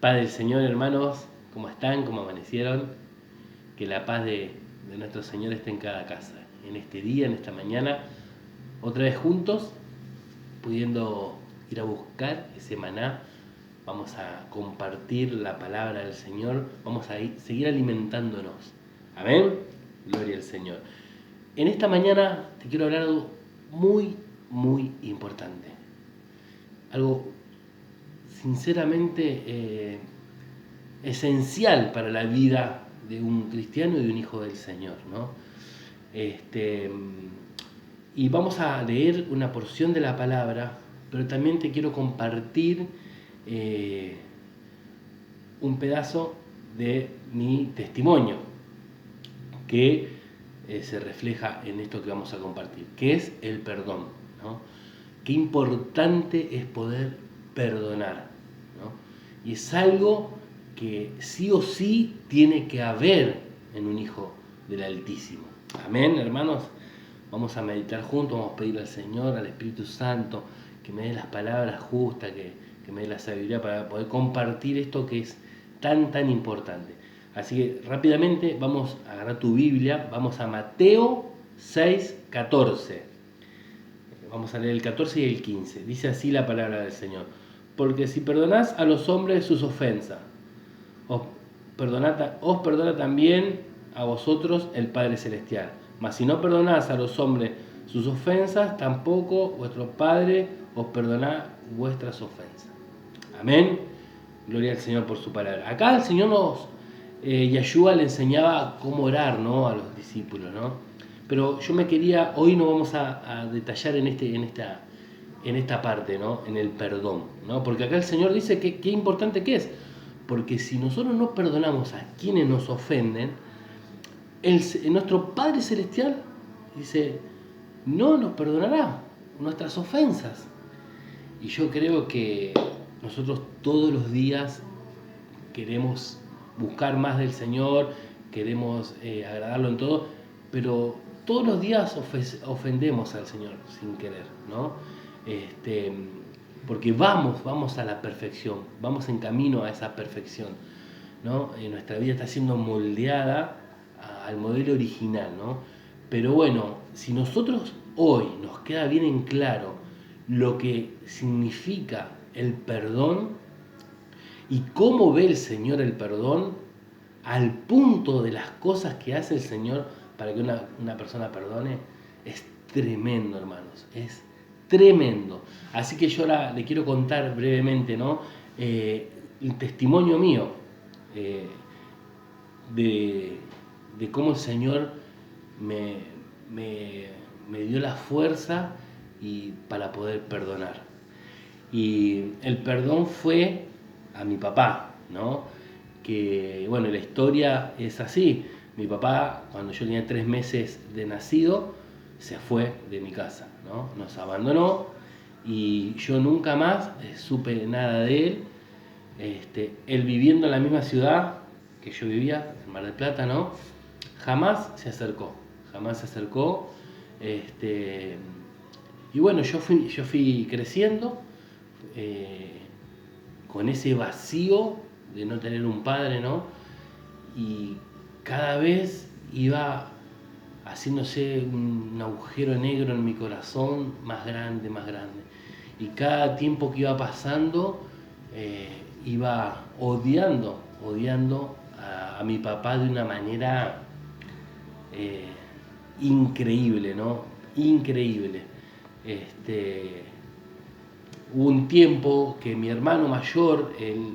Paz del Señor, hermanos, ¿cómo están? ¿Cómo amanecieron? Que la paz de nuestro Señor esté en cada casa. En este día, en esta mañana, otra vez juntos, pudiendo ir a buscar ese maná. Vamos a compartir la palabra del Señor. Vamos a seguir alimentándonos. Amén. Gloria al Señor. En esta mañana te quiero hablar de algo muy, muy importante. Algo sinceramente esencial para la vida de un cristiano y de un hijo del Señor, ¿no? Y vamos a leer una porción de la palabra, pero también te quiero compartir un pedazo de mi testimonio que se refleja en esto que vamos a compartir, que es el perdón, ¿no? Qué importante es poder perdonar, ¿no? Y es algo que sí o sí tiene que haber en un hijo del Altísimo. Amén, hermanos. Vamos a meditar juntos, vamos a pedir al Señor, al Espíritu Santo, que me dé las palabras justas, que me dé la sabiduría para poder compartir esto que es tan, tan importante. Así que rápidamente vamos a agarrar tu Biblia, vamos a Mateo 6:14. Vamos a leer el 14 y el 15. Dice así la palabra del Señor. Porque si perdonás a los hombres sus ofensas, os perdona también a vosotros el Padre Celestial. Mas si no perdonás a los hombres sus ofensas, tampoco vuestro Padre os perdonará vuestras ofensas. Amén. Gloria al Señor por su palabra. Acá el Señor Yeshua le enseñaba cómo orar, ¿no?, a los discípulos, ¿no? Pero yo hoy no vamos a detallar en esta parte, ¿no?, en el perdón, ¿no? Porque acá el Señor dice que qué importante que es. Porque si nosotros no perdonamos a quienes nos ofenden, nuestro Padre Celestial dice, no nos perdonará nuestras ofensas. Y yo creo que nosotros todos los días queremos buscar más del Señor, queremos agradarlo en todo, pero todos los días ofendemos al Señor sin querer, ¿no? Porque vamos a la perfección, vamos en camino a esa perfección, ¿no? Nuestra vida está siendo moldeada al modelo original, ¿no? Pero bueno, si nosotros hoy nos queda bien en claro lo que significa el perdón y cómo ve el Señor el perdón, al punto de las cosas que hace el Señor para que una persona perdone, es tremendo, hermanos, es tremendo. Así que yo ahora le quiero contar brevemente, ¿no?, el testimonio mío de cómo el Señor me dio la fuerza para poder perdonar. Y el perdón fue a mi papá, ¿no? Que, bueno, la historia es así. Mi papá, cuando yo tenía 3 meses de nacido, se fue de mi casa, ¿no? Nos abandonó y yo nunca más supe nada de él. Él viviendo en la misma ciudad que yo vivía, en Mar del Plata, ¿no? Jamás se acercó. Y bueno, yo fui creciendo con ese vacío de no tener un padre, ¿no? Y cada vez iba haciéndose un agujero negro en mi corazón más grande, más grande. Y cada tiempo que iba pasando, iba odiando a mi papá de una manera increíble, ¿no? Increíble. Hubo un tiempo que mi hermano mayor, él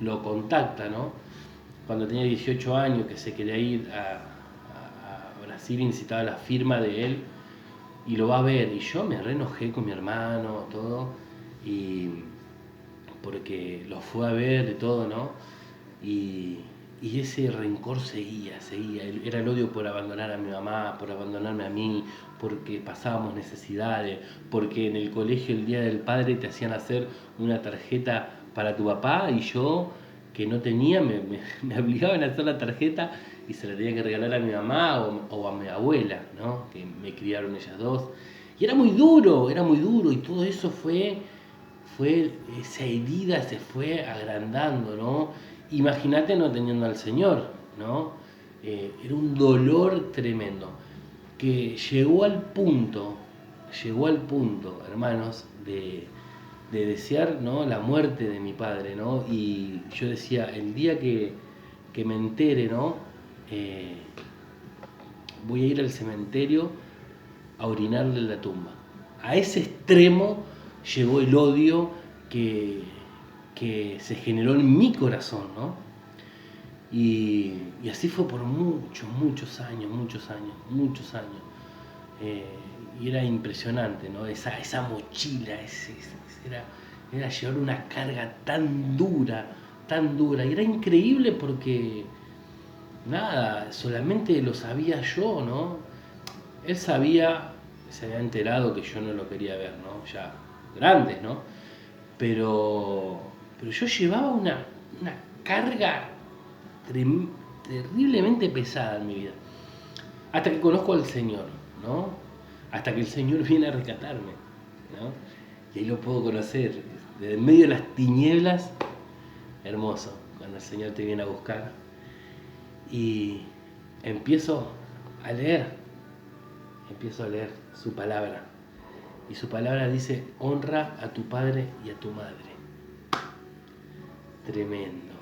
lo contacta, ¿no?, cuando tenía 18 años, que se quería ir a Brasil y necesitaba la firma de él, y lo va a ver, y yo me re enojé con mi hermano, todo, y porque lo fue a ver y todo, ¿no? Y ese rencor seguía, era el odio por abandonar a mi mamá, por abandonarme a mí, porque pasábamos necesidades, porque en el colegio el Día del Padre te hacían hacer una tarjeta para tu papá y yo, que no tenía, me obligaban a hacer la tarjeta y se la tenía que regalar a mi mamá o a mi abuela, ¿no?, que me criaron ellas dos. Y era muy duro y todo eso fue esa herida se fue agrandando, ¿no? Imagínate no teniendo al Señor, ¿no? Era un dolor tremendo, que llegó al punto, hermanos, de desear, ¿no?, la muerte de mi padre, ¿no? Y yo decía, el día que me entere, ¿no?, voy a ir al cementerio a orinarle en la tumba. A ese extremo llegó el odio que se generó en mi corazón, ¿no? Y así fue por muchos años. Y era impresionante, ¿no? Esa mochila, era llevar una carga tan dura. Y era increíble porque, nada, solamente lo sabía yo, ¿no? Él sabía, se había enterado que yo no lo quería ver, ¿no? Ya grandes, ¿no? Pero yo llevaba una carga terriblemente pesada en mi vida. Hasta que conozco al Señor, ¿no? Hasta que el Señor viene a rescatarme, ¿no? Y ahí lo puedo conocer. Desde en medio de las tinieblas, hermoso, cuando el Señor te viene a buscar. Y empiezo a leer su palabra. Y su palabra dice, honra a tu padre y a tu madre. Tremendo.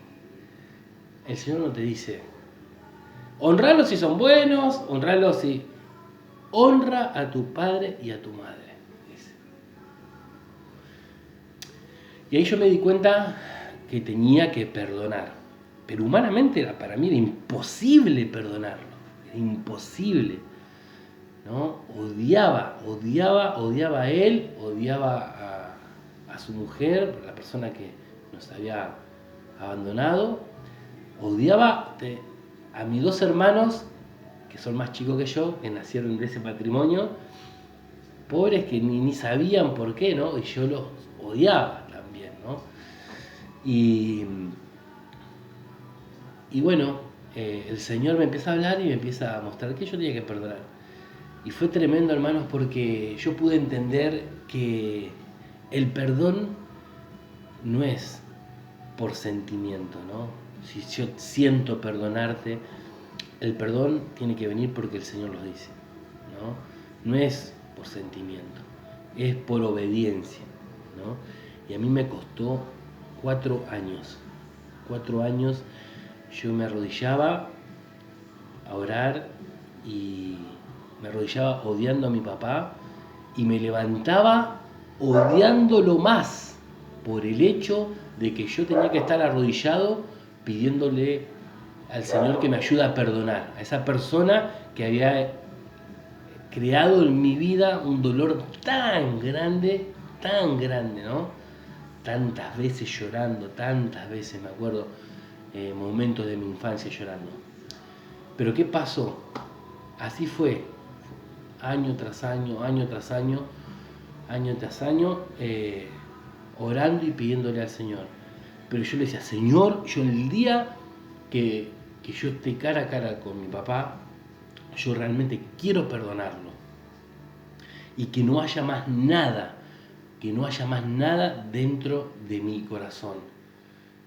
El Señor no te dice, honralos si son buenos, honralos si... Honra a tu padre y a tu madre. Dice. Y ahí yo me di cuenta que tenía que perdonar. Pero humanamente para mí era imposible perdonarlo. Era imposible, ¿no? Odiaba a él, odiaba a su mujer, la persona que nos había abandonado, odiaba a mis dos hermanos, que son más chicos que yo, que nacieron de ese matrimonio, pobres que ni sabían por qué, ¿no? Y yo los odiaba también, ¿no? Y bueno, el Señor me empieza a hablar y me empieza a mostrar que yo tenía que perdonar. Y fue tremendo, hermanos, porque yo pude entender que el perdón no es por sentimiento, ¿no? Si yo siento perdonarte, el perdón tiene que venir porque el Señor lo dice, ¿no? No es por sentimiento, es por obediencia, ¿no? Y a mí me costó 4 años. 4 años yo me arrodillaba a orar y me arrodillaba odiando a mi papá y me levantaba odiándolo más por el hecho de que yo tenía que estar arrodillado pidiéndole al Señor que me ayude a perdonar a esa persona que había creado en mi vida un dolor tan grande, ¿no? Tantas veces llorando, tantas veces me acuerdo, momentos de mi infancia llorando. Pero ¿qué pasó? Así fue, año tras año, orando y pidiéndole al Señor. Pero yo le decía, Señor, yo el día que yo esté cara a cara con mi papá, yo realmente quiero perdonarlo. Y que no haya más nada dentro de mi corazón.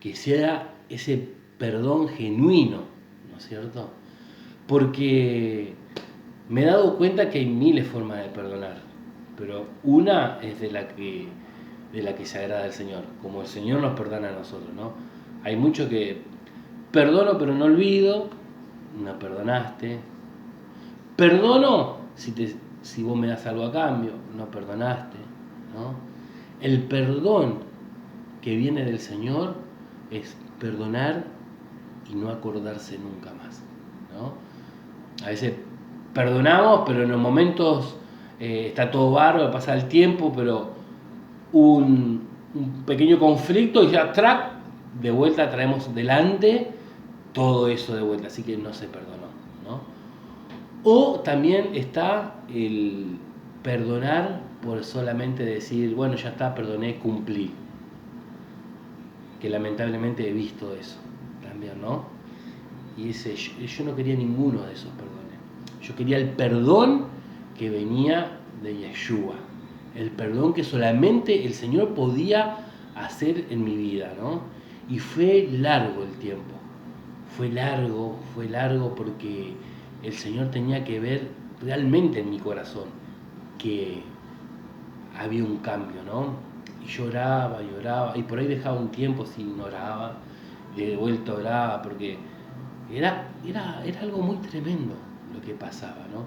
Que sea ese perdón genuino, ¿no es cierto? Porque me he dado cuenta que hay miles de formas de perdonar, pero una es de la que se agrada al Señor, como el Señor nos perdona a nosotros, ¿no? Hay mucho que perdono pero no olvido, no perdonaste. Perdono si vos me das algo a cambio, no perdonaste, ¿no? El perdón que viene del Señor es perdonar y no acordarse nunca más, ¿no? A veces perdonamos, pero en los momentos está todo bárbaro, pasa el tiempo, pero un pequeño conflicto y ya de vuelta traemos delante todo eso de vuelta, así que no se perdonó, ¿no? O también está el perdonar por solamente decir, bueno, ya está, perdoné, cumplí. Que lamentablemente he visto eso también, ¿no? Y yo no quería ninguno de esos perdones. Yo quería el perdón que venía de Yeshua, el perdón que solamente el Señor podía hacer en mi vida, ¿no? Y fue largo el tiempo, fue largo porque el Señor tenía que ver realmente en mi corazón que había un cambio, ¿no? Y lloraba, y por ahí dejaba un tiempo sin oraba, y de vuelta oraba, porque era algo muy tremendo lo que pasaba, ¿no?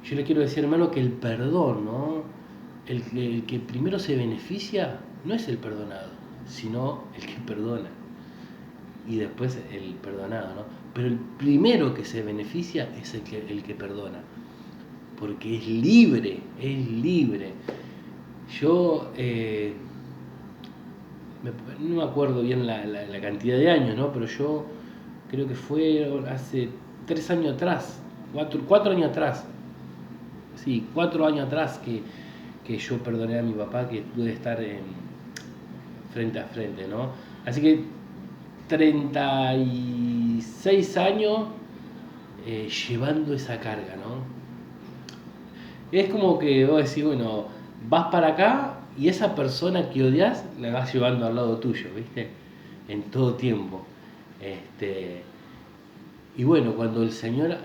Yo le quiero decir, hermano, que el perdón, ¿no? El que primero se beneficia no es el perdonado, sino el que perdona. Y después el perdonado, ¿no? Pero el primero que se beneficia es el que perdona. Porque es libre, es libre. Yo no me acuerdo bien la cantidad de años, ¿no? Pero yo creo que fue hace 3 años atrás, 4 años atrás, sí, 4 años atrás que yo perdoné a mi papá, que pude estar frente a frente, ¿no? Así que 36 años llevando esa carga, ¿no? Es como que vos decís, bueno, vas para acá y esa persona que odias la vas llevando al lado tuyo, ¿viste? En todo tiempo. Y bueno, cuando el Señor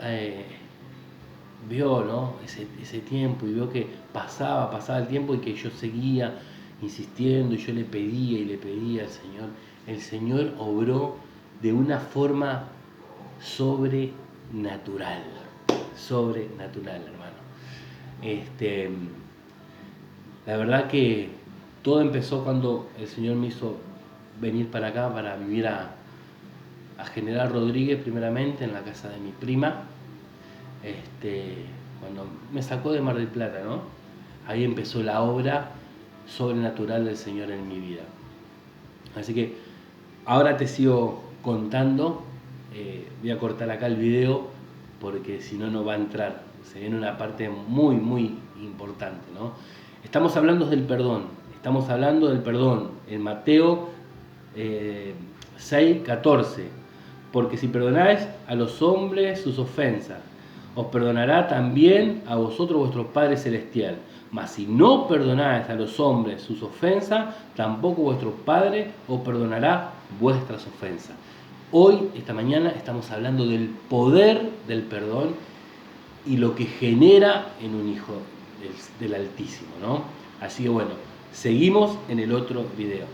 vio, ¿no? ese tiempo y vio que pasaba el tiempo y que yo seguía insistiendo y yo le pedía al Señor, el Señor obró de una forma sobrenatural, hermano. La verdad que todo empezó cuando el Señor me hizo venir para acá para vivir a General Rodríguez primeramente en la casa de mi prima. Cuando me sacó de Mar del Plata, ¿no? Ahí empezó la obra sobrenatural del Señor en mi vida. Así que ahora te sigo contando. Voy a cortar acá el video porque si no, no va a entrar. Se viene una parte muy, muy importante, ¿no? Estamos hablando del perdón. En Mateo 6:14. Porque si perdonáis a los hombres sus ofensas, os perdonará también a vosotros vuestro Padre Celestial. Mas si no perdonáis a los hombres sus ofensas, tampoco vuestro Padre os perdonará vuestras ofensas. Hoy, esta mañana, estamos hablando del poder del perdón y lo que genera en un hijo del Altísimo, ¿no? Así que bueno, seguimos en el otro video.